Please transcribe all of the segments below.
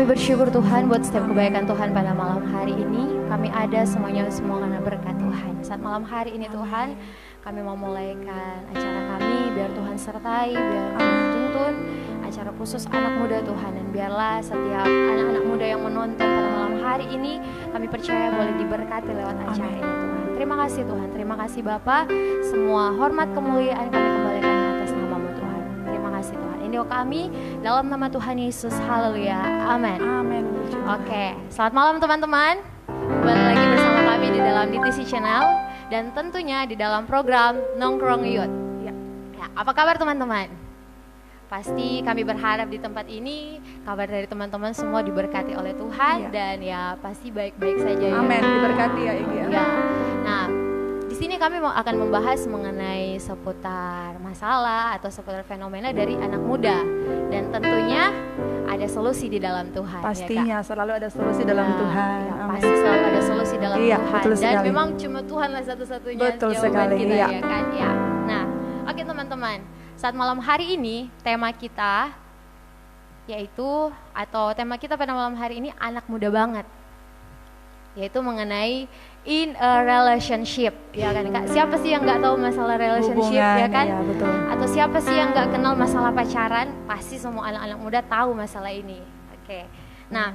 Bersyukur Tuhan buat setiap kebaikan Tuhan pada malam hari ini. Kami ada semuanya semua karena berkat Tuhan. Saat malam hari ini Tuhan, kami mau mulaikan acara kami. Biar Tuhan sertai, biar Tuhan tuntun acara khusus anak muda Tuhan. Dan biarlah setiap anak-anak muda yang menonton pada malam hari ini, kami percaya boleh diberkati lewat acara ini Tuhan. Terima kasih Tuhan, terima kasih Bapa. Semua hormat kemuliaan kami kembalikan atas nama-Mu Tuhan. Terima kasih Tuhan. Ini doa kami dalam nama Tuhan Yesus. Haleluya. Amin. Amin. Oke, selamat malam teman-teman. Kembali lagi bersama kami di dalam DTC Channel dan tentunya di dalam program Nongkrong Youth. Ya, apa kabar teman-teman? Pasti kami berharap di tempat ini kabar dari teman-teman semua diberkati oleh Tuhan dan ya pasti baik-baik saja ya. Amin, diberkati ya Egi. Ya. Nah, di sini kami akan membahas mengenai seputar masalah atau seputar fenomena dari anak muda dan tentunya ada solusi di dalam Tuhan. Pastinya ya, selalu ada solusi dalam Tuhan. Ya, pasti selalu ada solusi dalam Tuhan. Betul dan sekali. memang cuma Tuhanlah satu-satunya betul jawaban sekali, kita ya kan ya. Nah, oke teman-teman, saat malam hari ini tema kita yaitu atau tema kita pada malam hari ini anak muda banget. Yaitu mengenai in a relationship, ya kan Kak? Siapa sih yang nggak tahu masalah relationship, hubungan, ya kan? Ya, betul. Atau siapa sih yang nggak kenal masalah pacaran? Pasti semua anak-anak muda tahu masalah ini. Oke. Nah,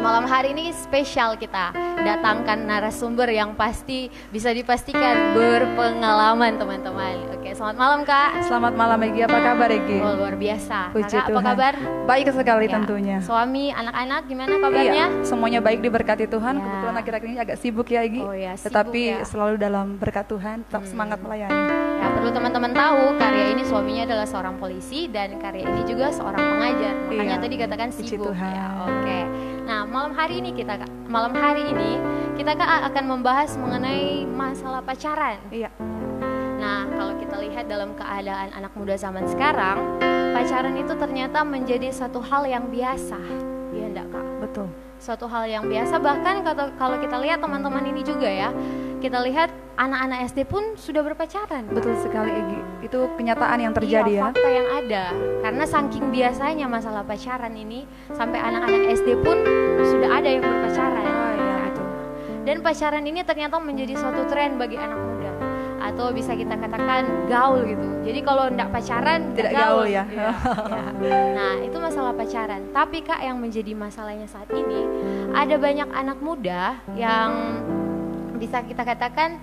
malam hari ini spesial kita datangkan narasumber yang pasti bisa dipastikan berpengalaman teman-teman. Oke, selamat malam Kak. Selamat malam Egi, apa kabar Egi? Oh, luar biasa. Puji Kakak, Tuhan. apa kabar? Baik sekali Ya. tentunya. Suami, anak-anak gimana kabarnya? Iya, semuanya baik diberkati Tuhan. Ya. Kebetulan akhir-akhir ini agak sibuk ya Egi. Oh ya, sibuk Tetapi ya. selalu dalam berkat Tuhan, tetap semangat melayani. Ya, perlu teman-teman tahu Karya ini suaminya adalah seorang polisi dan Karya ini juga seorang pengajar. Makanya tadi katakan Puji sibuk Tuhan. ya. Oke. Nah, malam hari ini kita akan membahas mengenai masalah pacaran. Iya. Nah, kalau kita lihat dalam keadaan anak muda zaman sekarang, pacaran itu ternyata menjadi satu hal yang biasa. Iya enggak, Kak? Betul. Suatu hal yang biasa, bahkan kalau kita lihat teman-teman ini juga ya, kita lihat anak-anak SD pun sudah berpacaran. Betul sekali Egi. Itu kenyataan yang terjadi Iya, ya. fakta yang ada. Karena saking biasanya masalah pacaran ini, sampai anak-anak SD pun sudah ada yang berpacaran. Oh iya, betul. Dan pacaran ini ternyata menjadi suatu tren bagi anak muda, atau bisa kita katakan gaul gitu. Jadi kalau enggak pacaran Tidak gaul gaul ya. Ya. Nah, itu masalah pacaran. Tapi Kak, yang menjadi masalahnya saat ini, ada banyak anak muda yang bisa kita katakan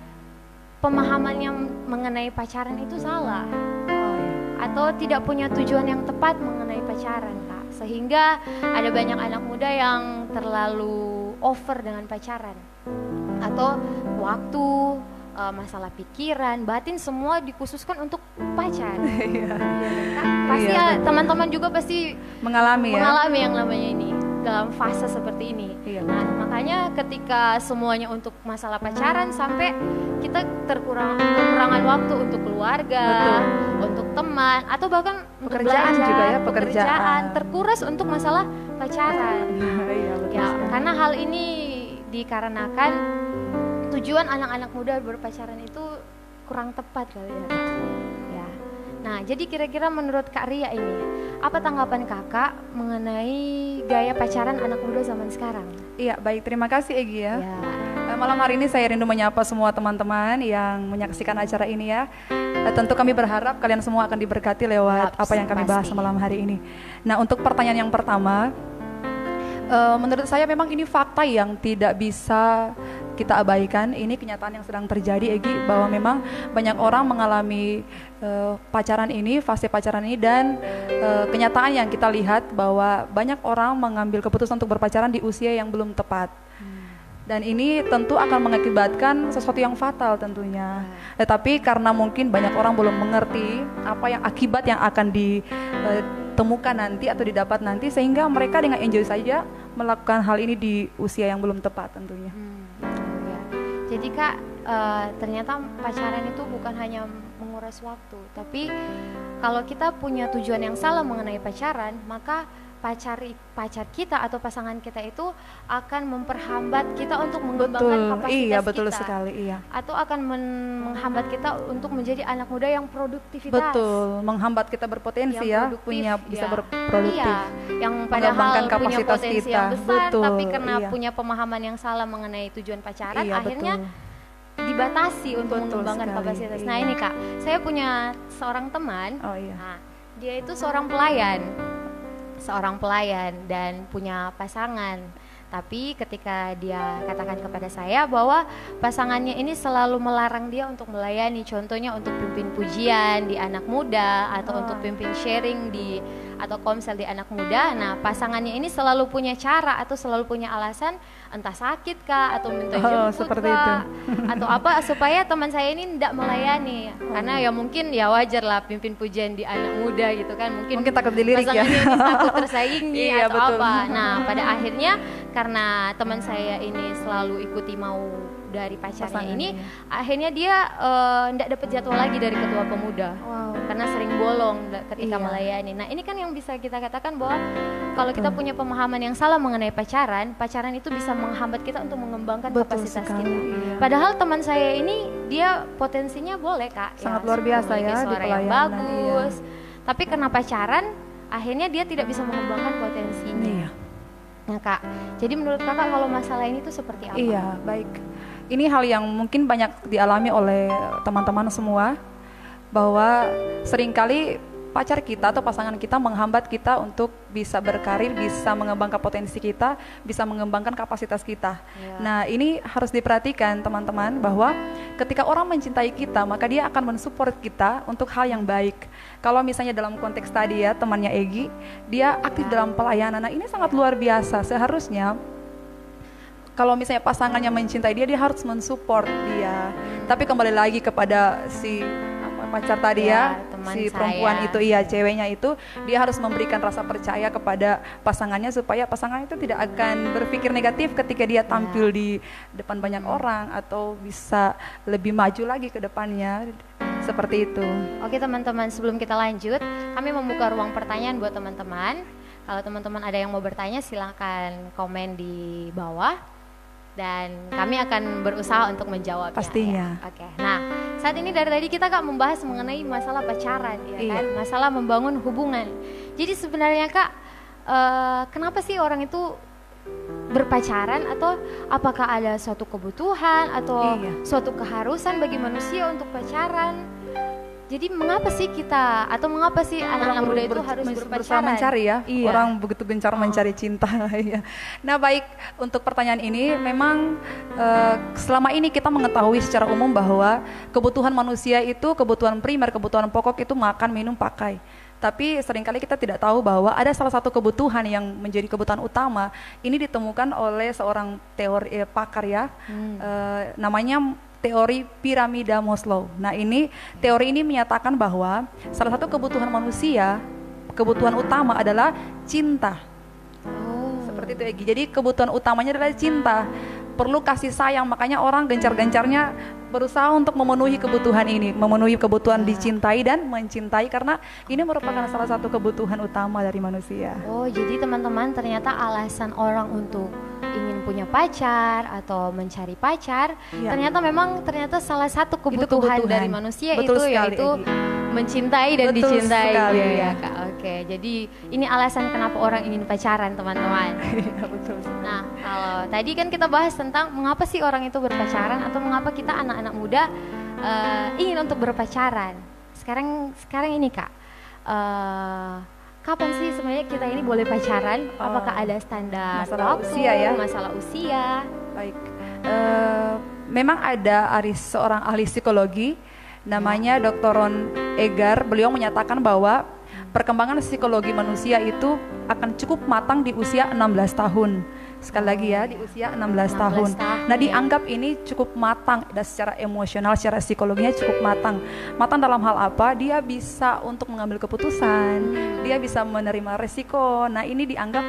pemahamannya mengenai pacaran itu salah, Oh, iya. atau tidak punya tujuan yang tepat mengenai pacaran, Kak. Sehingga ada banyak anak muda yang terlalu over dengan pacaran, atau waktu, masalah pikiran, batin semua dikhususkan untuk pacar. Kak, pasti Iya, ya, teman-teman juga pasti Mengalami ya. mengalami yang namanya ini dalam fase seperti ini. Iya. Nah, makanya ketika semuanya untuk masalah pacaran, sampai kita kekurangan waktu untuk keluarga, untuk teman, atau bahkan untuk Pekerjaan belajar, juga ya, pekerjaan. terkuras untuk masalah pacaran. Iya, betul Ya, sekali. karena hal ini dikarenakan tujuan anak-anak muda berpacaran itu kurang tepat kali ya. Ya. Nah, jadi kira-kira menurut Kak Ria ini, apa tanggapan kakak mengenai gaya pacaran anak muda zaman sekarang? Iya, baik. Terima kasih Egi ya. Ya. Malam hari ini saya rindu menyapa semua teman-teman yang menyaksikan acara ini ya. Tentu kami berharap kalian semua akan diberkati lewat apa yang kami bahas malam hari ini. Nah, untuk pertanyaan yang pertama, menurut saya memang ini fakta yang tidak bisa kita abaikan. Ini kenyataan yang sedang terjadi, Egi, bahwa memang banyak orang mengalami pacaran ini, fase pacaran ini, dan kenyataan yang kita lihat bahwa banyak orang mengambil keputusan untuk berpacaran di usia yang belum tepat. Dan ini tentu akan mengakibatkan sesuatu yang fatal tentunya. Tetapi karena mungkin banyak orang belum mengerti apa yang akibat yang akan ditemukan nanti atau didapat nanti, sehingga mereka dengan enjoy saja melakukan hal ini di usia yang belum tepat tentunya. Ya. Jadi Kak, ternyata pacaran itu bukan hanya menguras waktu, tapi kalau kita punya tujuan yang salah mengenai pacaran, maka pacar kita atau pasangan kita itu akan memperhambat kita untuk mengembangkan kapasitas iya, betul kita. Sekali, iya. Atau akan menghambat kita untuk menjadi anak muda yang produktivitas. Betul, menghambat kita berpotensi ya, punya bisa berproduktif. Iya, yang padahal punya potensi kita. yang besar, Betul, tapi karena iya. punya pemahaman yang salah mengenai tujuan pacaran, Iya, akhirnya dibatasi untuk mengembangkan kapasitas. Iya. Nah ini Kak, saya punya seorang teman, iya. nah, dia itu seorang pelayan dan punya pasangan. Tapi ketika dia katakan kepada saya bahwa pasangannya ini selalu melarang dia untuk melayani, contohnya untuk pimpin pujian di anak muda atau untuk pimpin sharing atau komsel di anak muda. Nah, pasangannya ini selalu punya cara atau selalu punya alasan, entah sakit kah atau minta jemput kah atau apa, supaya teman saya ini tidak melayani. Karena ya mungkin ya wajar lah pimpin pujian di anak muda gitu kan, mungkin takut dilirik ya, pasangannya ini takut tersaingi iya, atau betul. apa. Nah, pada akhirnya karena teman saya ini selalu ikuti mau dari pacarnya ini, akhirnya dia tidak dapat jadwal lagi dari ketua pemuda. Karena sering bolong ketika melayani. Nah, ini kan yang bisa kita katakan bahwa kalau kita punya pemahaman yang salah mengenai pacaran itu bisa menghambat kita untuk mengembangkan kapasitas kita. Iya. Padahal teman saya ini dia potensinya boleh Kak, sangat luar biasa ya, suara di yang bagus. Iya. Tapi karena pacaran, akhirnya dia tidak bisa mengembangkan potensinya. Iya. Nah Kak, jadi menurut Kakak kalau masalah ini tuh seperti apa? Iya, baik. Ini hal yang mungkin banyak dialami oleh teman-teman semua, bahwa seringkali pacar kita atau pasangan kita menghambat kita untuk bisa berkarir, bisa mengembangkan potensi kita, bisa mengembangkan kapasitas kita. Ya. Nah, ini harus diperhatikan teman-teman, bahwa ketika orang mencintai kita, maka dia akan mensupport kita untuk hal yang baik. Kalau misalnya dalam konteks tadi ya, temannya Egi, dia aktif dalam pelayanan. Nah, ini sangat luar biasa. Seharusnya kalau misalnya pasangannya mencintai dia harus mensupport dia. Tapi kembali lagi kepada si pacar tadi ya, si perempuan itu, iya, ceweknya itu, dia harus memberikan rasa percaya kepada pasangannya supaya pasangan itu tidak akan berpikir negatif ketika dia tampil di depan banyak orang atau bisa lebih maju lagi ke depannya. Seperti itu. Oke teman-teman, sebelum kita lanjut, kami membuka ruang pertanyaan buat teman-teman. Kalau teman-teman ada yang mau bertanya, silakan komen di bawah dan kami akan berusaha untuk menjawabnya. Pastinya. Ya. Oke. Nah, saat ini dari tadi kita Kak membahas mengenai masalah pacaran, ya kan? Masalah membangun hubungan. Jadi sebenarnya Kak, kenapa sih orang itu berpacaran, atau apakah ada suatu kebutuhan atau suatu keharusan bagi manusia untuk pacaran? Jadi mengapa sih kita, atau mengapa sih anak-anak muda itu harus berpacaran? Mencari ya, orang begitu gencar mencari cinta. Nah baik, untuk pertanyaan ini memang selama ini kita mengetahui secara umum bahwa kebutuhan manusia itu, kebutuhan primer, kebutuhan pokok itu makan, minum, pakai. Tapi seringkali kita tidak tahu bahwa ada salah satu kebutuhan yang menjadi kebutuhan utama. Ini ditemukan oleh seorang teori pakar ya, namanya teori piramida Maslow. Nah ini teori ini menyatakan bahwa salah satu kebutuhan manusia, kebutuhan utama adalah cinta. Seperti itu Egi. Jadi kebutuhan utamanya adalah cinta. Perlu kasih sayang, makanya orang gencar-gencarnya berusaha untuk memenuhi kebutuhan ini, memenuhi kebutuhan dicintai dan mencintai, karena ini merupakan salah satu kebutuhan utama dari manusia. Oh, jadi teman-teman, ternyata alasan orang untuk ingin punya pacar atau mencari pacar, ternyata salah satu kebutuhan dari manusia. Betul itu sekali, yaitu mencintai dan dicintai. Sekali, ya Kak. Oke, jadi ini alasan kenapa orang ingin pacaran, teman-teman. Iya, betul. Nah, kalau tadi kan kita bahas tentang mengapa sih orang itu berpacaran atau mengapa kita anak-anak muda ingin untuk berpacaran. Sekarang ini Kak, kapan sih sebenarnya kita ini boleh pacaran? Apakah ada standar masalah waktu, usia ya? masalah usia? Baik, memang ada seorang ahli psikologi namanya Dr. Ron Egar. Beliau menyatakan bahwa perkembangan psikologi manusia itu akan cukup matang di usia 16 tahun. Sekali lagi ya, di usia 16 tahun. Nah, dianggap ini cukup matang dan secara emosional, secara psikologinya cukup matang. Matang dalam hal apa? Dia bisa untuk mengambil keputusan, dia bisa menerima resiko. Nah, ini dianggap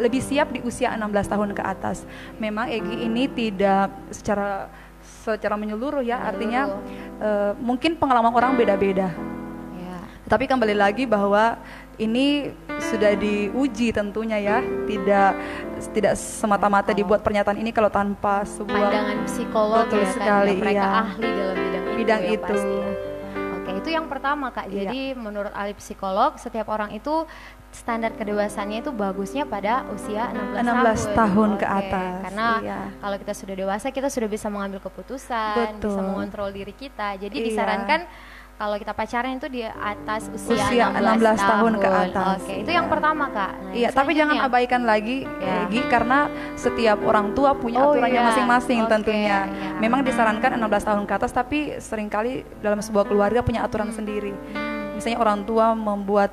lebih siap di usia 16 tahun ke atas. Memang Egy ini tidak secara menyeluruh ya, artinya mungkin pengalaman orang beda-beda. Ya. Tapi kembali lagi bahwa ini sudah diuji tentunya ya, tidak semata-mata dibuat pernyataan ini kalau tanpa sebuah pandangan psikolog ya sekali, kan, mereka iya. ahli dalam bidang itu. Pasti ya. Oke, itu yang pertama Kak. Jadi menurut ahli psikolog, setiap orang itu standar kedewasaannya itu bagusnya pada usia 16 tahun ke atas. Karena kalau kita sudah dewasa, kita sudah bisa mengambil keputusan, bisa mengontrol diri kita. Jadi disarankan kalau kita pacaran itu di atas usia 16 tahun ke atas. Oke, itu yang pertama Kak. Nah, iya, tapi jangan abaikan lagi Egy, karena setiap orang tua punya aturannya masing-masing tentunya. Memang disarankan 16 tahun ke atas, tapi seringkali dalam sebuah keluarga punya aturan sendiri. Misalnya orang tua membuat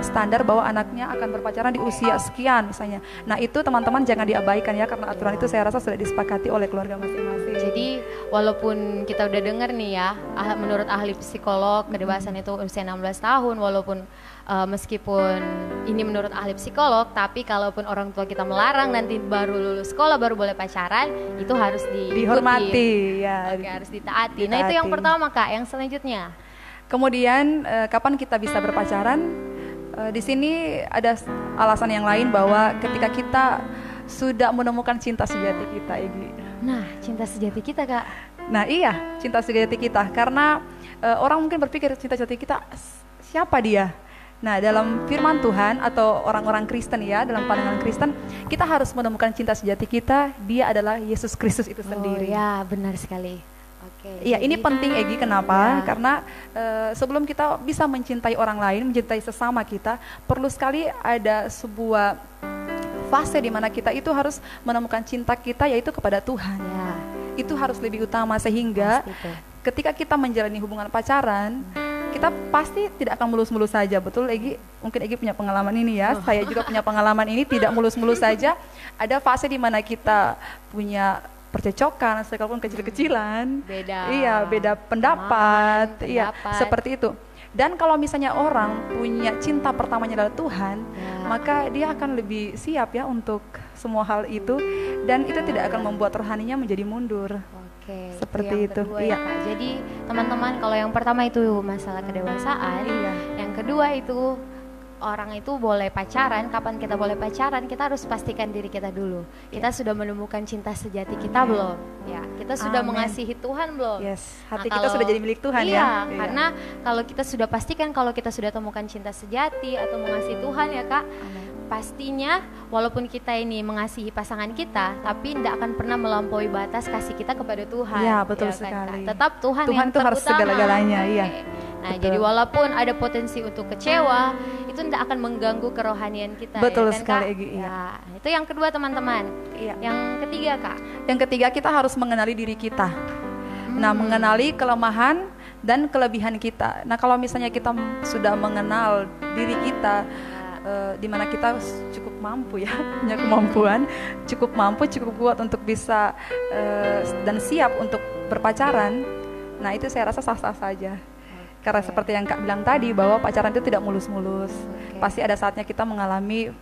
standar bahwa anaknya akan berpacaran di usia sekian misalnya. Nah, itu teman-teman jangan diabaikan ya, karena aturan itu saya rasa sudah disepakati oleh keluarga masing-masing. Jadi walaupun kita udah dengar nih ya, menurut ahli psikolog kedewasaan itu usia 16 tahun, walaupun meskipun ini menurut ahli psikolog, tapi kalaupun orang tua kita melarang nanti baru lulus sekolah baru boleh pacaran, itu harus dihormati ya. Oke, harus ditaati. Nah, itu yang pertama Kak. Yang selanjutnya, kemudian kapan kita bisa berpacaran? Di sini ada alasan yang lain bahwa ketika kita sudah menemukan cinta sejati kita, Egy. Nah, cinta sejati kita Kak. Nah iya, cinta sejati kita. Karena orang mungkin berpikir cinta sejati kita siapa dia? Nah, dalam firman Tuhan atau orang-orang Kristen ya, dalam pandangan Kristen, kita harus menemukan cinta sejati kita. Dia adalah Yesus Kristus itu sendiri. Oh ya, benar sekali. Iya, ini penting Egy, kenapa? Karena sebelum kita bisa mencintai orang lain, mencintai sesama kita, perlu sekali ada sebuah fase di mana kita itu harus menemukan cinta kita, yaitu kepada Tuhan. Ya. Itu harus lebih utama, sehingga ketika kita menjalani hubungan pacaran, kita pasti tidak akan mulus-mulus saja, betul Egy? Mungkin Egy punya pengalaman ini ya, saya juga punya pengalaman ini, tidak mulus-mulus saja. Ada fase di mana kita punya percecokan, sekalipun kecil-kecilan, beda pendapat, seperti itu. Dan kalau misalnya orang punya cinta pertamanya adalah Tuhan, maka dia akan lebih siap ya untuk semua hal itu, dan itu tidak akan membuat rohaninya menjadi mundur. Oke, seperti itu. Iya. Kak. Jadi teman-teman, kalau yang pertama itu masalah kedewasaan, yang kedua itu orang itu boleh pacaran. Kapan kita boleh pacaran? Kita harus pastikan diri kita dulu. Kita sudah menemukan cinta sejati kita belum? Ya, kita sudah mengasihi Tuhan belum? Yes, hati kita sudah jadi milik Tuhan ya. Karena kalau kita sudah pastikan kalau kita sudah temukan cinta sejati atau mengasihi Tuhan ya Kak, pastinya walaupun kita ini mengasihi pasangan kita, tapi tidak akan pernah melampaui batas kasih kita kepada Tuhan. Ya, betul ya, sekali. Kan, Tetap Tuhan yang itu harus segala-galanya, iya. Nah, jadi walaupun ada potensi untuk kecewa, itu tidak akan mengganggu kerohanian kita. Betul ya, kan, sekali, Kak? Egy. Ya, itu yang kedua teman-teman. Yang ketiga Kak. Yang ketiga, kita harus mengenali diri kita. Nah, mengenali kelemahan dan kelebihan kita. Nah, kalau misalnya kita sudah mengenal diri kita, di mana kita cukup mampu ya, punya kemampuan, cukup mampu, cukup kuat untuk bisa dan siap untuk berpacaran. Nah, itu saya rasa sah-sah saja. Karena seperti yang Kak bilang tadi, bahwa pacaran itu tidak mulus-mulus. Pasti ada saatnya kita mengalami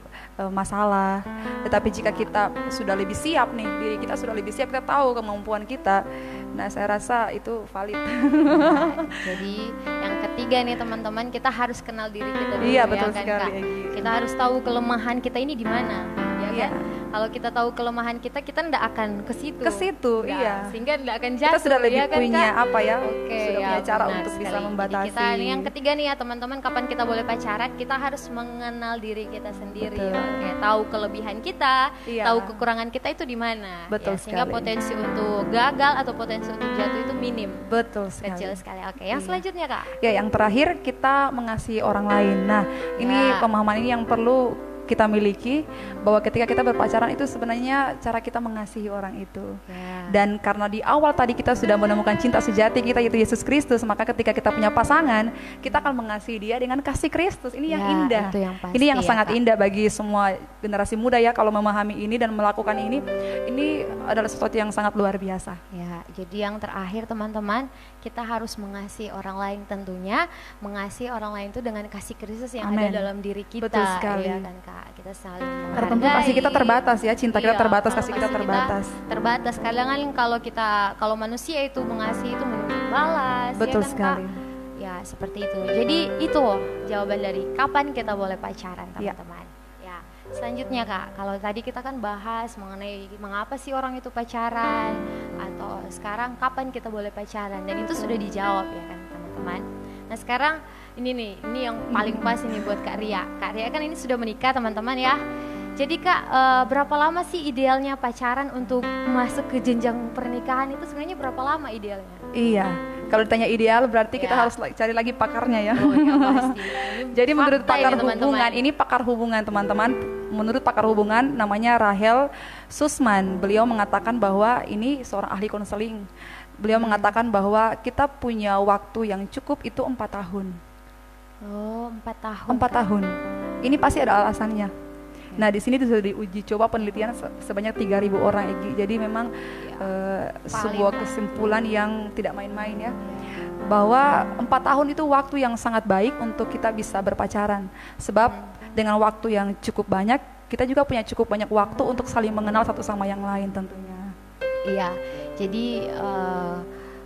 masalah. Tetapi jika kita sudah lebih siap nih, diri kita sudah lebih siap, kita tahu kemampuan kita. Nah, saya rasa itu valid. Jadi yang ketiga nih teman-teman, kita harus kenal diri kita dulu. Iya, betul ya, kan, sekali. Kak? Kita harus tahu kelemahan kita ini di mana. Ya, Iya. kan? Kalau kita tahu kelemahan kita ndak akan ke situ. Ke situ, Ya, iya. sehingga ndak akan jatuh. Kita sudah lebih ya kan, punya Kak? apa ya? Oke, Sudah ya, punya cara benar untuk bisa sekali. membatasi. Jadi kita ini yang ketiga nih ya teman-teman, kapan kita boleh pacaran? Kita harus mengenal diri kita sendiri. Betul. Oke, tahu kelebihan kita, Iya. tahu kekurangan kita itu di mana. Betul ya, sehingga sekali. potensi untuk gagal atau potensi untuk jatuh itu minim. Betul sekali. Kecil sekali. Oke, yang Iya. selanjutnya Kak. Ya, yang terakhir kita mengasihi orang lain. Nah, ini Ya. pemahaman ini yang perlu kita miliki, bahwa ketika kita berpacaran itu sebenarnya cara kita mengasihi orang itu. Ya. Dan karena di awal tadi kita sudah menemukan cinta sejati kita yaitu Yesus Kristus, maka ketika kita punya pasangan, kita akan mengasihi dia dengan kasih Kristus. Ini yang Ya, indah. itu yang pasti Ini yang ya, sangat Kak. indah bagi semua generasi muda ya, kalau memahami ini dan melakukan ini. Ini adalah sesuatu yang sangat luar biasa. Ya, jadi yang terakhir teman-teman, kita harus mengasihi orang lain tentunya, mengasihi orang lain itu dengan kasih Kristus yang Amen. ada dalam diri kita. Betul sekali. Ya kan Kak, kita saling Karena tentu menghargai. kasih kita terbatas ya, cinta kita Iya, terbatas, kalau kasih kita kasih terbatas. Terbatas. Kadang kan kalau manusia itu mengasihi itu menuntut balas. Betul ya kan, sekali. Kak? Ya seperti itu. Jadi itu jawaban dari kapan kita boleh pacaran Iya. teman-teman. Ya. Selanjutnya Kak, kalau tadi kita kan bahas mengenai mengapa sih orang itu pacaran, atau sekarang kapan kita boleh pacaran, dan itu sudah dijawab ya kan teman-teman. Nah sekarang ini yang paling pas ini buat Kak Ria. Kak Ria kan ini sudah menikah teman-teman ya. Jadi Kak, berapa lama sih idealnya pacaran untuk masuk ke jenjang pernikahan itu sebenarnya berapa lama idealnya? Iya, kalau ditanya ideal berarti kita Ya. harus cari lagi pakarnya ya. Oh ya pasti. Ini Jadi menurut fakta pakar ini, teman-teman. hubungan, ini pakar hubungan teman-teman. Menurut pakar hubungan namanya Rahel Sussman, beliau mengatakan bahwa ini seorang ahli konseling. Beliau mengatakan bahwa kita punya waktu yang cukup itu 4 tahun. Oh 4 tahun. 4 tahun. Ini pasti ada alasannya. Nah di sini sudah diuji coba penelitian sebanyak 3.000 orang, Egi. Jadi memang sebuah kesimpulan yang tidak main-main ya, bahwa 4 tahun itu waktu yang sangat baik untuk kita bisa berpacaran. Sebab dengan waktu yang cukup banyak, kita juga punya cukup banyak waktu untuk saling mengenal satu sama yang lain tentunya. Iya. Jadi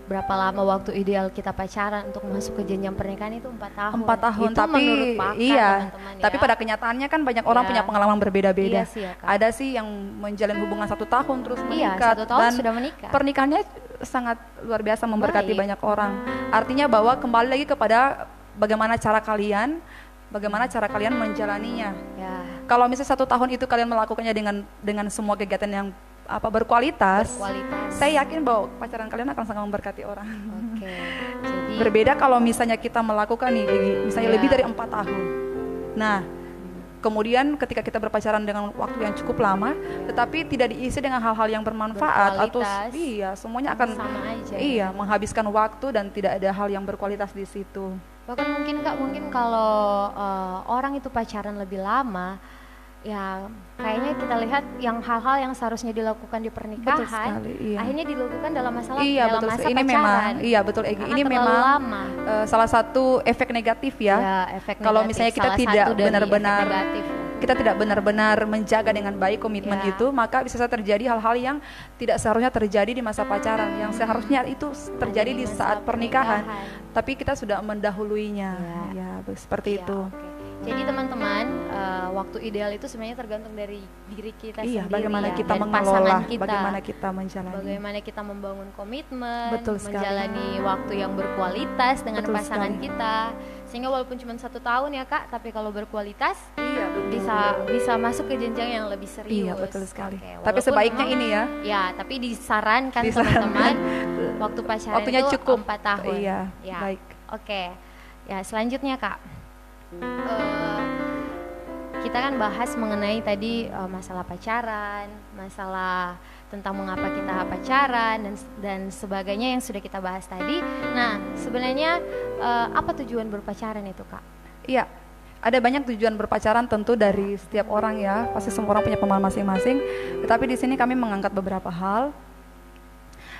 berapa lama waktu ideal kita pacaran untuk masuk ke jenjang pernikahan itu 4 tahun. 4 tahun, Itu tapi menurut pakar, iya, teman-teman, ya. tapi pada kenyataannya kan banyak orang Iya. punya pengalaman berbeda-beda. Iya sih ya, Kak. Ada sih yang menjalin hubungan 1 tahun terus Iya, menikah, 1 tahun dan sudah menikah. pernikahannya sangat luar biasa memberkati Baik. banyak orang. Artinya bahwa kembali lagi kepada bagaimana cara kalian menjalaninya. Ya. Kalau misalnya 1 tahun itu kalian melakukannya dengan semua kegiatan yang berkualitas, Berkualitas. saya yakin bahwa pacaran kalian akan sangat memberkati orang. Oke. Jadi Berbeda kalau misalnya kita melakukan nih, Egi, misalnya Iya. lebih dari 4 tahun. Nah, kemudian ketika kita berpacaran dengan waktu yang cukup lama, tetapi tidak diisi dengan hal-hal yang bermanfaat atau Berkualitas. semuanya akan sama aja. menghabiskan waktu dan tidak ada hal yang berkualitas di situ. Bahkan mungkin kalau orang itu pacaran lebih lama, ya kayaknya kita lihat yang hal-hal yang seharusnya dilakukan di pernikahan, Betul sekali, iya. akhirnya dilakukan dalam Iya dalam betul. masa Ini pacaran. memang, iya betul, Egi. Karena Ini terlalu memang lama. salah satu efek negatif ya. Ya, efek Kalau negatif, misalnya kita salah tidak satu dari benar-benar efek negatif. kita tidak benar-benar menjaga dengan baik komitmen Ya. itu, maka bisa saja terjadi hal-hal yang tidak seharusnya terjadi di masa pacaran, yang seharusnya itu terjadi di masa saat pernikahan, pernikahan. tapi kita sudah mendahuluinya. Ya. Ya, seperti Iya, itu. oke. Jadi teman-teman, waktu ideal itu sebenarnya tergantung dari diri kita Iya, sendiri, bagaimana ya, kita dari mengelola, pasangan kita, bagaimana kita menjalani. bagaimana kita membangun komitmen, Betul sekali. menjalani waktu yang berkualitas dengan Betul pasangan sekali. kita, sehingga walaupun cuma 1 tahun ya Kak, tapi kalau berkualitas Iya, betul. bisa masuk ke jenjang yang lebih serius. Iya, betul sekali. Oke, Tapi walaupun sebaiknya memang- ini ya. Ya, tapi disarankan Disarankan. teman-teman waktu pacaran Waktunya itu cukup. 4 tahun. Iya, Ya. baik. Oke. Ya, selanjutnya Kak. Kita kan bahas mengenai tadi masalah pacaran, masalah tentang mengapa kita pacaran dan sebagainya yang sudah kita bahas tadi. Nah, sebenarnya apa tujuan berpacaran itu, Kak? Iya, ada banyak tujuan berpacaran tentu dari setiap orang ya. Pasti semua orang punya pemahaman masing-masing. Tetapi di sini kami mengangkat beberapa hal.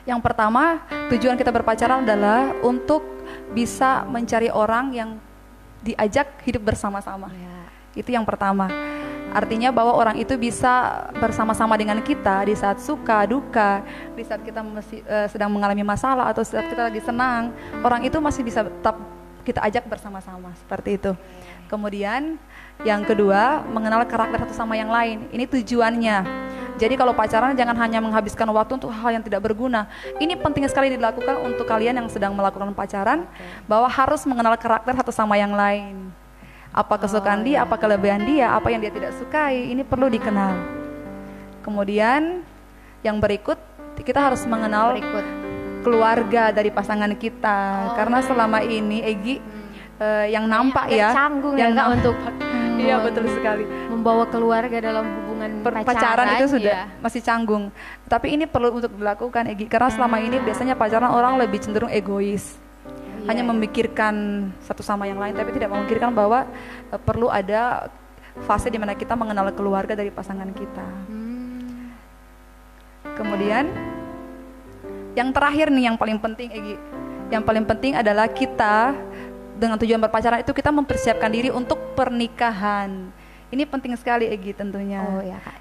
Yang pertama, tujuan kita berpacaran adalah untuk bisa mencari orang yang diajak hidup bersama-sama. Ya. Itu yang pertama. Artinya bahwa orang itu bisa bersama-sama dengan kita di saat suka, duka, di saat kita sedang mengalami masalah atau saat kita lagi senang. Orang itu masih bisa tetap kita ajak bersama-sama, seperti itu. Kemudian yang kedua, mengenal karakter satu sama yang lain. Ini tujuannya. Jadi kalau pacaran jangan hanya menghabiskan waktu untuk hal yang tidak berguna. Ini penting sekali dilakukan untuk kalian yang sedang melakukan pacaran, bahwa harus mengenal karakter satu sama yang lain. Apa kesukaan dia, apa kelebihan dia, apa yang dia tidak sukai, ini perlu dikenal. Kemudian yang berikut, kita harus mengenal keluarga dari pasangan kita. Karena selama ini Egy yang nampak ya, canggung yang ya untuk iya betul sekali, membawa keluarga dalam hubungan pacaran itu sudah masih canggung. Tapi ini perlu untuk dilakukan Egy, karena selama ini biasanya pacaran orang lebih cenderung egois, hanya memikirkan satu sama yang lain, tapi tidak memikirkan bahwa perlu ada fase di mana kita mengenal keluarga dari pasangan kita. Kemudian yang terakhir nih, yang paling penting Egy, yang paling penting adalah kita dengan tujuan berpacaran itu kita mempersiapkan diri untuk pernikahan. Ini penting sekali Egy tentunya.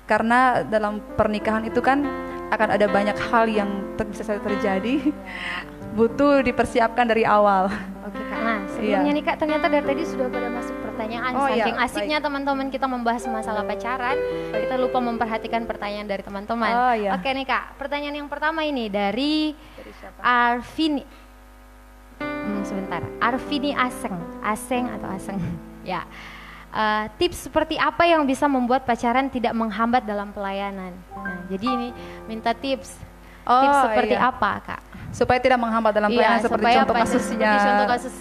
Karena dalam pernikahan itu kan akan ada banyak hal yang bisa terjadi, butuh dipersiapkan dari awal. Oke Kak, nah sebelumnya nih Kak, ternyata dari tadi sudah pada masuk pertanyaan. Saking asiknya teman-teman kita membahas masalah pacaran, kita lupa memperhatikan pertanyaan dari teman-teman. Oke nih Kak, pertanyaan yang pertama ini dari Arvini. Sebentar, Arvini Aseng atau Aseng ya. Tips seperti apa yang bisa membuat pacaran tidak menghambat dalam pelayanan? Nah, jadi ini minta tips seperti apa Kak? Supaya tidak menghambat dalam pelayanan, seperti contoh kasusnya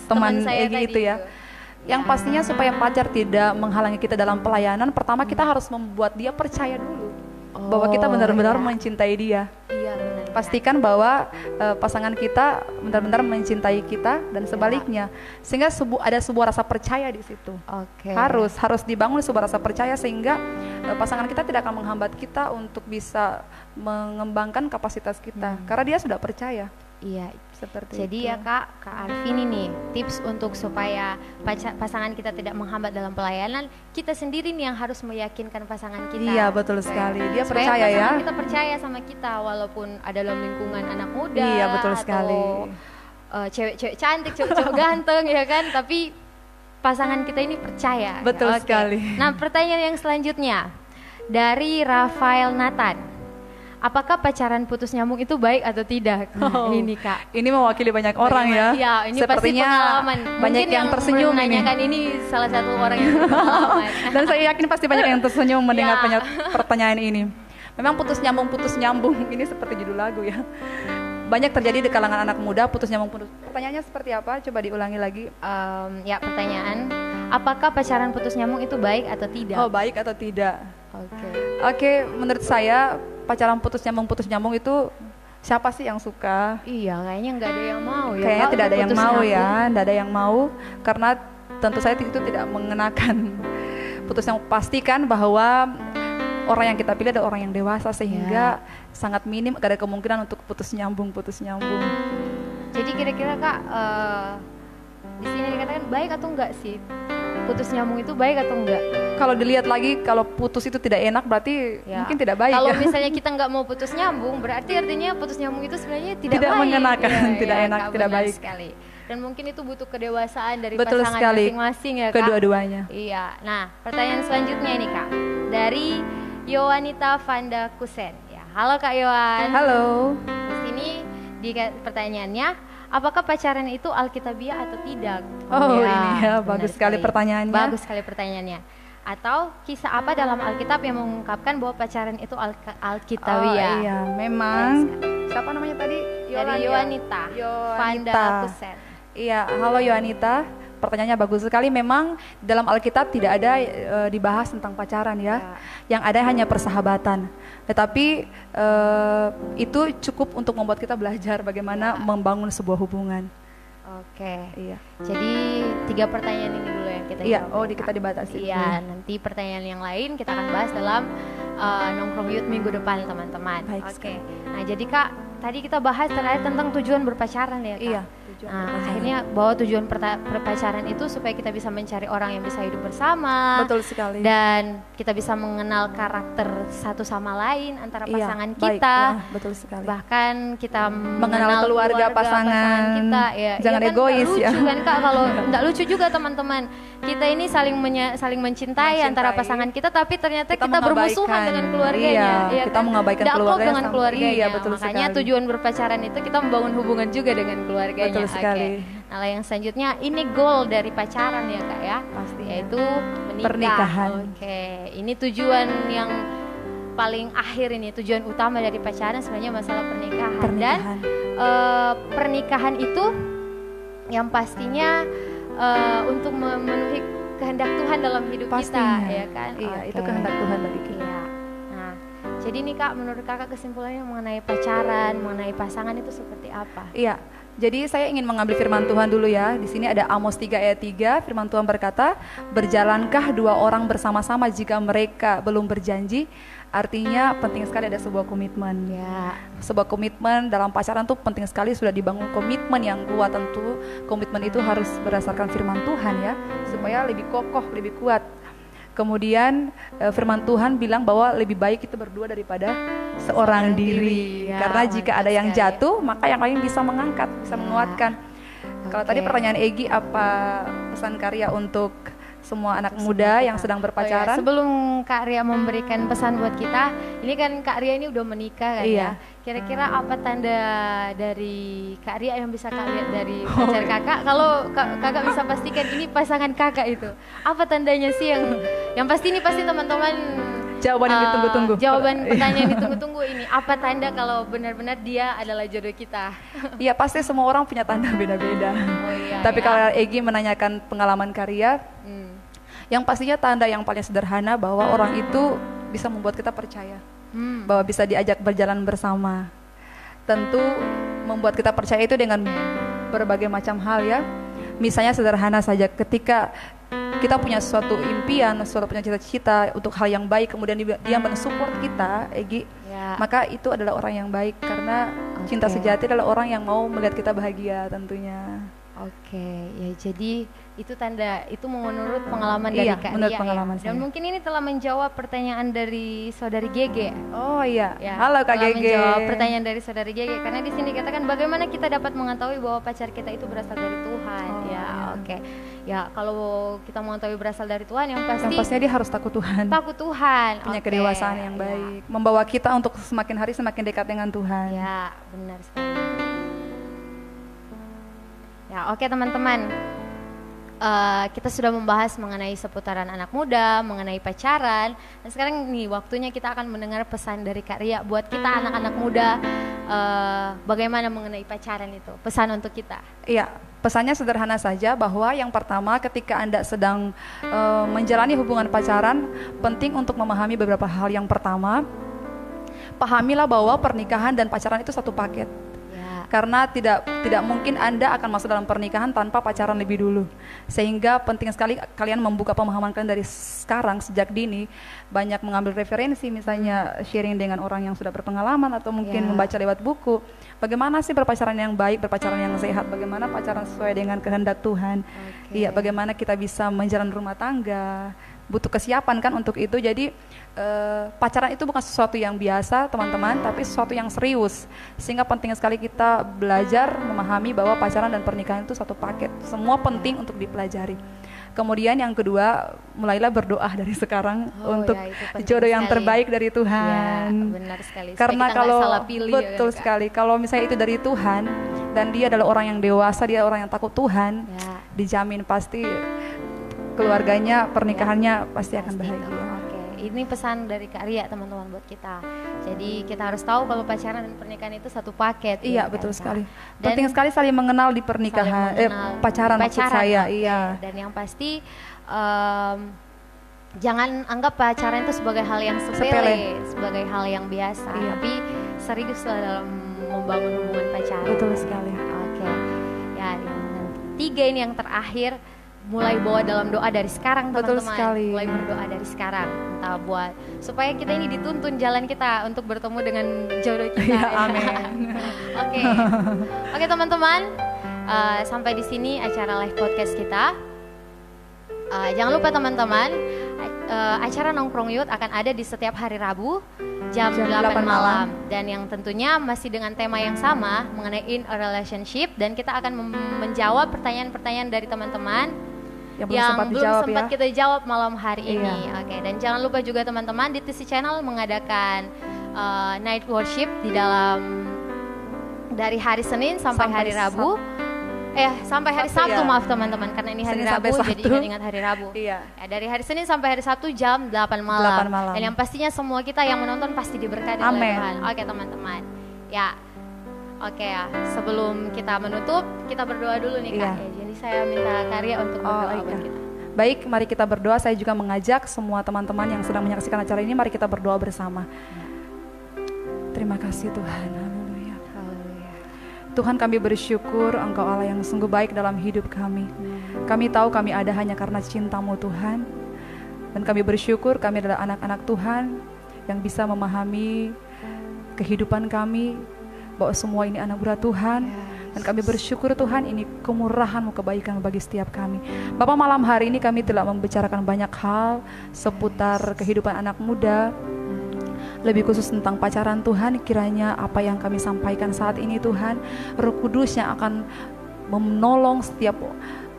teman Egy itu ya. Yang pastinya supaya pacar tidak menghalangi kita dalam pelayanan, pertama kita harus membuat dia percaya dulu bahwa kita benar-benar mencintai dia. Pastikan bahwa pasangan kita benar-benar mencintai kita dan sebaliknya, sehingga ada sebuah rasa percaya di situ. Harus dibangun sebuah rasa percaya sehingga pasangan kita tidak akan menghambat kita untuk bisa mengembangkan kapasitas kita, karena dia sudah percaya. Iya, seperti jadi itu. Ya Kak Arvini nih, tips untuk supaya pasangan kita tidak menghambat dalam pelayanan, kita sendiri nih yang harus meyakinkan pasangan kita. Iya betul sekali, dia supaya percaya ya. Kita percaya sama kita walaupun ada dalam lingkungan anak muda. Iya betul sekali. Cewek-cewek cantik, cowok ganteng ya kan, tapi pasangan kita ini percaya. Betul sekali. Nah pertanyaan yang selanjutnya dari Rafael Nathan. Apakah pacaran putus nyambung itu baik atau tidak? Nah, ini Kak. Ini mewakili banyak orang ya. Iya, ini sepertinya pasti pengalaman. Banyak Mungkin yang tersenyum ini salah satu orang yang berpengalaman. Dan saya yakin pasti banyak yang tersenyum mendengar pertanyaan ini. Memang putus nyambung ini seperti judul lagu ya. Banyak terjadi di kalangan anak muda, putus nyambung. Pertanyaannya seperti apa? Coba diulangi lagi. Ya pertanyaan, apakah pacaran putus nyambung itu baik atau tidak? Oh baik atau tidak? Oke, menurut saya pacaran putus nyambung itu siapa sih yang suka? Iya, kayaknya nggak ada yang mau ya. Kayaknya tidak ada yang mau ya, tidak ada yang mau, karena tentu saja itu tidak mengenakan putus nyambung. Pastikan bahwa orang yang kita pilih adalah orang yang dewasa, sehingga sangat minim ada kemungkinan untuk putus nyambung. Jadi kira-kira Kak, di sini dikatakan baik atau enggak sih? Putus nyambung itu baik atau enggak? Kalau dilihat lagi, kalau putus itu tidak enak berarti mungkin tidak baik. Kalau misalnya kita nggak mau putus nyambung, berarti artinya putus nyambung itu sebenarnya tidak baik. Mengenakan, tidak enak, tidak baik sekali. Dan mungkin itu butuh kedewasaan dari Betul pasangan sekali. Masing-masing ya Kak. Kedua-duanya. Iya. Nah, pertanyaan selanjutnya ini Kak, dari Yowanita Vanda Kusen. Ya, halo Kak Yowan. Halo. Di sini di pertanyaannya, apakah pacaran itu alkitabiah atau tidak? Ini ya, bagus sekali pertanyaannya. Bagus sekali pertanyaannya. Atau kisah apa dalam Alkitab yang mengungkapkan bahwa pacaran itu alkitabiah? Iya, memang. Siapa namanya tadi? Dari Yowanita Vanda Kusen. Iya, halo Yowanita. Pertanyaannya bagus sekali. Memang dalam Alkitab tidak ada dibahas tentang pacaran ya. Yang ada hanya persahabatan. Tetapi itu cukup untuk membuat kita belajar bagaimana membangun sebuah hubungan. Iya. Jadi 3 pertanyaan ini dulu yang kita jawab. Kita dibatasi. Iya, nanti pertanyaan yang lain kita akan bahas dalam nongkrong youth minggu depan teman-teman. Nah jadi Kak, tadi kita bahas terkait tentang tujuan berpacaran ya Kak. Iya. Akhirnya bahwa tujuan berpacaran itu supaya kita bisa mencari orang yang bisa hidup bersama. Betul sekali. Dan kita bisa mengenal karakter satu sama lain antara pasangan kita. Baik, betul sekali. Bahkan kita mengenal keluarga pasangan kita. Jangan kan egois lucu, ya. Kan Kak, kalau enggak lucu juga teman-teman. Kita ini saling mencintai antara pasangan kita, tapi ternyata kita bermusuhan dengan keluarganya. Iya, kita mengabaikan keluarganya dengan keluarganya. Iya, betul Makanya sekali. tujuan berpacaran itu kita membangun hubungan juga dengan keluarganya. Betul sekali. Nah, yang selanjutnya ini goal dari pacaran ya Kak ya. Pasti. Yaitu menikah. Pernikahan. Ini tujuan yang paling akhir ini, tujuan utama dari pacaran sebenarnya masalah pernikahan. Dan pernikahan itu yang pastinya untuk memenuhi kehendak Tuhan dalam hidup pastinya. kita, ya kan? Iya, itu kehendak Tuhan bagi kita. Iya. Nah, jadi nih Kak, menurut Kakak kesimpulannya mengenai pacaran, mengenai pasangan itu seperti apa? Iya. Jadi saya ingin mengambil firman Tuhan dulu ya. Di sini ada Amos 3 ayat 3, firman Tuhan berkata, "Berjalankah dua orang bersama-sama jika mereka belum berjanji?" Artinya penting sekali ada sebuah komitmen. Ya. Sebuah komitmen dalam pacaran tuh penting sekali, sudah dibangun komitmen yang kuat. Tentu komitmen itu harus berdasarkan firman Tuhan ya, supaya lebih kokoh, lebih kuat. Kemudian firman Tuhan bilang bahwa lebih baik itu berdua daripada seorang diri. Ya, karena jika ada yang sekali. jatuh, maka yang lain bisa mengangkat, bisa menguatkan. Kalau tadi pertanyaan Egi, apa pesan karya untuk semua anak muda yang sedang berpacaran? Sebelum Kak Ria memberikan pesan buat kita, ini kan Kak Ria ini udah menikah kan ya. Kira-kira apa tanda dari Kak Ria yang bisa Kak lihat dari pacar Kakak? Kalau Kakak bisa pastikan ini pasangan Kakak itu, apa tandanya sih yang pasti ini pasti teman-teman jawaban yang ditunggu-tunggu. Jawaban pertanyaan yang ditunggu-tunggu ini, apa tanda kalau benar-benar dia adalah jodoh kita? Iya, pasti semua orang punya tanda beda-beda. Tapi kalau Egi menanyakan pengalaman karya, yang pastinya tanda yang paling sederhana bahwa orang itu bisa membuat kita percaya, bahwa bisa diajak berjalan bersama. Tentu membuat kita percaya itu dengan berbagai macam hal ya. Misalnya sederhana saja, ketika kita punya suatu impian, punya cita-cita untuk hal yang baik, kemudian dia mensupport kita, Egi, maka itu adalah orang yang baik, karena cinta sejati adalah orang yang mau melihat kita bahagia tentunya. Ya jadi itu tanda, itu menurut pengalaman dari Kak Ria pengalaman ya. Dan mungkin ini telah menjawab pertanyaan dari saudari Gege. Oh iya, halo Kak Gege. Menjawab pertanyaan dari saudari Gege, karena di sini dikatakan bagaimana kita dapat mengetahui bahwa pacar kita itu berasal dari Tuhan. Ya kalau kita mengetahui berasal dari Tuhan, yang pastinya dia harus takut Tuhan. Takut Tuhan. Punya kedewasaan yang baik, membawa kita untuk semakin hari semakin dekat dengan Tuhan. Ya, benar sekali. Ya, teman-teman, kita sudah membahas mengenai seputaran anak muda, mengenai pacaran. Dan sekarang nih waktunya kita akan mendengar pesan dari Kak Ria buat kita anak-anak muda, bagaimana mengenai pacaran itu, pesan untuk kita. Iya, pesannya sederhana saja, bahwa yang pertama ketika Anda sedang menjalani hubungan pacaran, penting untuk memahami beberapa hal. Yang pertama, pahamilah bahwa pernikahan dan pacaran itu satu paket. Karena tidak mungkin Anda akan masuk dalam pernikahan tanpa pacaran lebih dulu. Sehingga penting sekali kalian membuka pemahaman kalian dari sekarang, sejak dini. Banyak mengambil referensi, misalnya sharing dengan orang yang sudah berpengalaman, atau mungkin membaca lewat buku. Bagaimana sih berpacaran yang baik, berpacaran yang sehat, bagaimana pacaran sesuai dengan kehendak Tuhan. Iya, bagaimana kita bisa menjalani rumah tangga. Butuh kesiapan kan untuk itu. Jadi pacaran itu bukan sesuatu yang biasa teman-teman, tapi sesuatu yang serius. Sehingga penting sekali kita belajar memahami bahwa pacaran dan pernikahan itu satu paket. Semua penting untuk dipelajari. Kemudian yang kedua, mulailah berdoa dari sekarang untuk jodoh yang terbaik dari Tuhan. Ya, benar sekali. Karena kalau salah pilih, betul sekali, kalau misalnya itu dari Tuhan dan dia adalah orang yang dewasa, dia orang yang takut Tuhan, dijamin pasti keluarganya, pernikahannya pasti akan bahagia. Ini pesan dari Kak Ria teman-teman buat kita. Jadi kita harus tahu kalau pacaran dan pernikahan itu satu paket. Iya, betul sekali. Penting sekali saling mengenal di pernikahan, pacaran maksud saya. Iya. Dan yang pasti jangan anggap pacaran itu sebagai hal yang sepele, sebagai hal yang biasa. Tapi serius dalam membangun hubungan pacaran. Betul sekali. Ya, yang tiga ini yang terakhir. Mulai bawa dalam doa dari sekarang teman-teman. Mulai berdoa dari sekarang, entah buat supaya kita ini dituntun jalan kita untuk bertemu dengan jodoh kita. Amin. Oke teman-teman, Sampai di sini acara live podcast kita. Jangan lupa teman-teman, acara Nongkrong Youth akan ada di setiap hari Rabu jam 8 malam. Dan yang tentunya masih dengan tema yang sama mengenai in a relationship. Dan kita akan menjawab pertanyaan-pertanyaan dari teman-teman yang belum sempat kita jawab malam hari ini. Oke, dan jangan lupa juga teman-teman di TC Channel mengadakan night worship di dalam dari hari Senin sampai hari Rabu. Sampai hari Sabtu maaf teman-teman, karena ini hari Rabu jadi ingat hari Rabu. Dari hari Senin sampai hari Sabtu jam 8 malam. Dan yang pastinya semua kita yang menonton pasti diberkati oleh Tuhan. Oke teman-teman. Sebelum kita menutup, kita berdoa dulu nih Kak. Jadi saya minta Karya untuk berdoa buat kita. Baik, mari kita berdoa. Saya juga mengajak semua teman-teman yang sedang menyaksikan acara ini, mari kita berdoa bersama. Terima kasih Tuhan. Haleluya. Tuhan, kami bersyukur Engkau Allah yang sungguh baik dalam hidup kami. Kami tahu kami ada hanya karena cinta-Mu Tuhan. Dan kami bersyukur kami adalah anak-anak Tuhan yang bisa memahami kehidupan kami, bahwa semua ini anugerah Tuhan. Dan kami bersyukur Tuhan, ini kemurahan-Mu, kebaikan bagi setiap kami. Bapak, malam hari ini kami telah membicarakan banyak hal seputar kehidupan anak muda, lebih khusus tentang pacaran Tuhan. Kiranya apa yang kami sampaikan saat ini Tuhan, Roh Kudus yang akan menolong setiap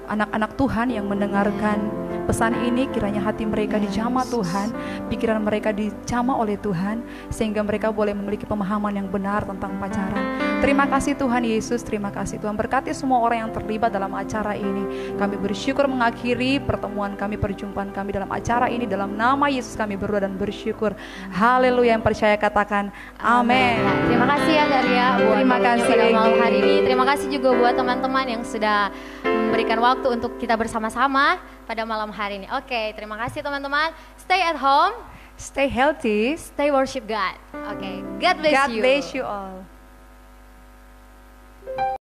anak-anak Tuhan yang mendengarkan pesan ini, kiranya hati mereka dijamah Tuhan, pikiran mereka dijamah oleh Tuhan, sehingga mereka boleh memiliki pemahaman yang benar tentang pacaran. Terima kasih Tuhan Yesus, terima kasih Tuhan. Berkati semua orang yang terlibat dalam acara ini. Kami bersyukur mengakhiri pertemuan kami, perjumpaan kami dalam acara ini. Dalam nama Yesus kami berdoa dan bersyukur. Haleluya, yang percaya katakan amin. Terima kasih ya Karya buat terima kasih pada malam hari ini. Terima kasih juga buat teman-teman yang sudah memberikan waktu untuk kita bersama-sama pada malam hari ini. Oke, terima kasih teman-teman. Stay at home, stay healthy, stay worship God. Oke, God bless you. God bless you all.